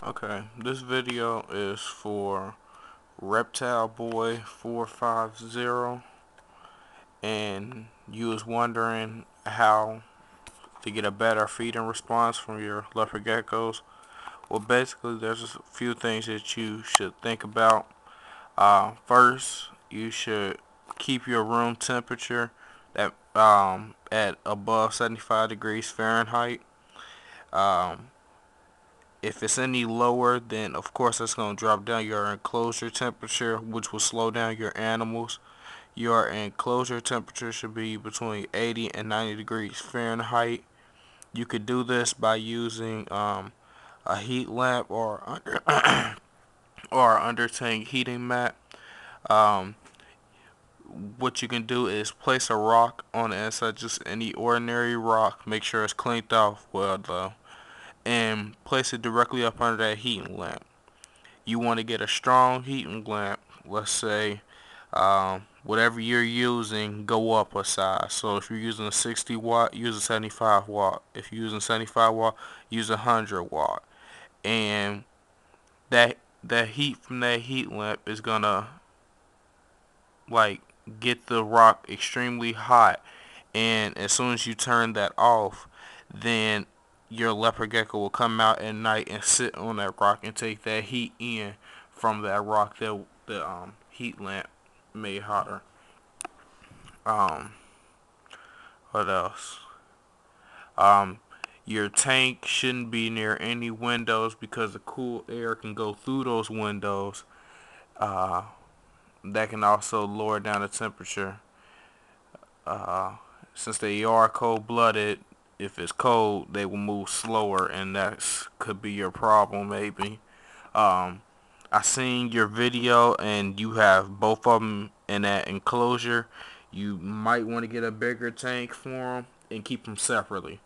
Okay, this video is for reptileboy450, and you was wondering how to get a better feeding response from your leopard geckos. Well, basically, there's a few things that you should think about. First, you should keep your room temperature at above 75 degrees Fahrenheit. Um, If it's any lower, then of course that's going to drop down your enclosure temperature, which will slow down your animals. Your enclosure temperature should be between 80 and 90 degrees Fahrenheit. You could do this by using a heat lamp or under tank heating mat. Um, what you can do is place a rock on the inside, just any ordinary rock. Make sure it's cleaned off well though, and place it directly up under that heating lamp. You want to get a strong heating lamp. Let's say whatever you're using, go up a size. So if you're using a 60 watt, use a 75 watt. If you're using 75 watt, use a 100 watt. And that heat from that heat lamp is gonna like get the rock extremely hot. And as soon as you turn that off, then your leopard gecko will come out at night and sit on that rock and take that heat in from that rock that the heat lamp made hotter. Um, what else? Um, your tank shouldn't be near any windows because the cool air can go through those windows. Uh, that can also lower down the temperature. Uh, since they are cold-blooded, if it's cold, they will move slower, and that could be your problem, maybe. Um, I seen your video, and you have both of them in that enclosure. You might want to get a bigger tank for them and keep them separately.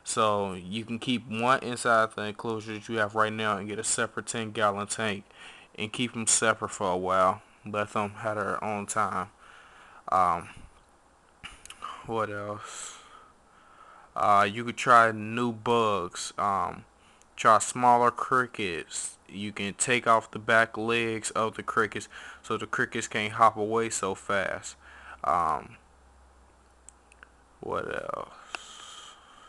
So you can keep one inside the enclosure that you have right now and get a separate 10-gallon tank and keep them separate for a while. Let them have their own time. Um, what else? You could try new bugs. Try smaller crickets. You can take off the back legs of the crickets so the crickets can't hop away so fast. Um, what else?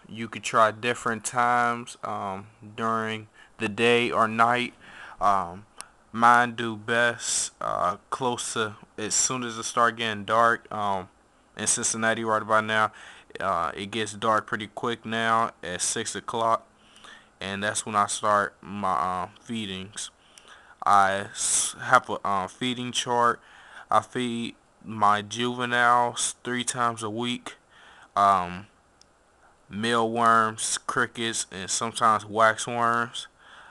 You could try different times during the day or night. Um, Mine do best close to as soon as it start getting dark. In Cincinnati right about now, it gets dark pretty quick now at 6 o'clock, and that's when I start my feedings. I have a feeding chart. I feed my juveniles 3 times a week. Um, Mealworms, crickets, and sometimes waxworms.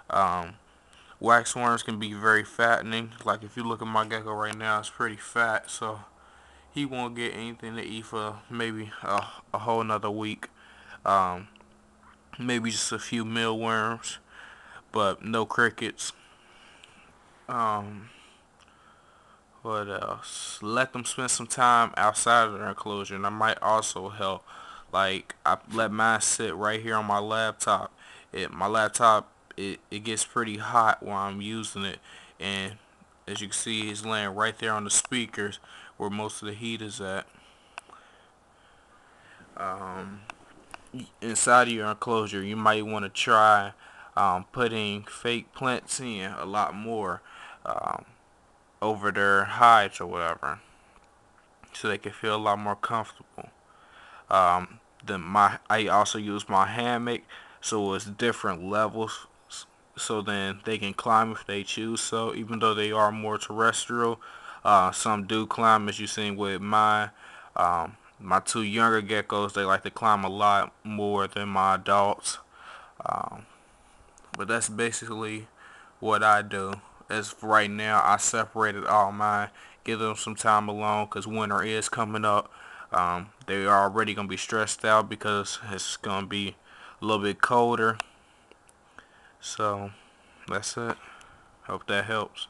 Um, Waxworms can be very fattening. Like if you look at my gecko right now, it's pretty fat, so he won't get anything to eat for maybe a whole another week. Um, Maybe just a few mealworms, but no crickets. Um, what else? Let them spend some time outside of their enclosure, and that might also help. Like I let mine sit right here on my laptop. My laptop it gets pretty hot while I'm using it, and as you can see, he's laying right there on the speakers where most of the heat is at. Um, Inside of your enclosure, you might want to try putting fake plants in a lot more um, over their hides or whatever, so they can feel a lot more comfortable. I also use my hammock, so it's different levels, so then they can climb if they choose. So even though they are more terrestrial, some do climb, as you seen with my 2 younger geckos. They like to climb a lot more than my adults. Um, but that's basically what I do. As for right now, I separated all mine, give them some time alone because winter is coming up. They are already going to be stressed out because it's going to be a little bit colder. So that's it. Hope that helps.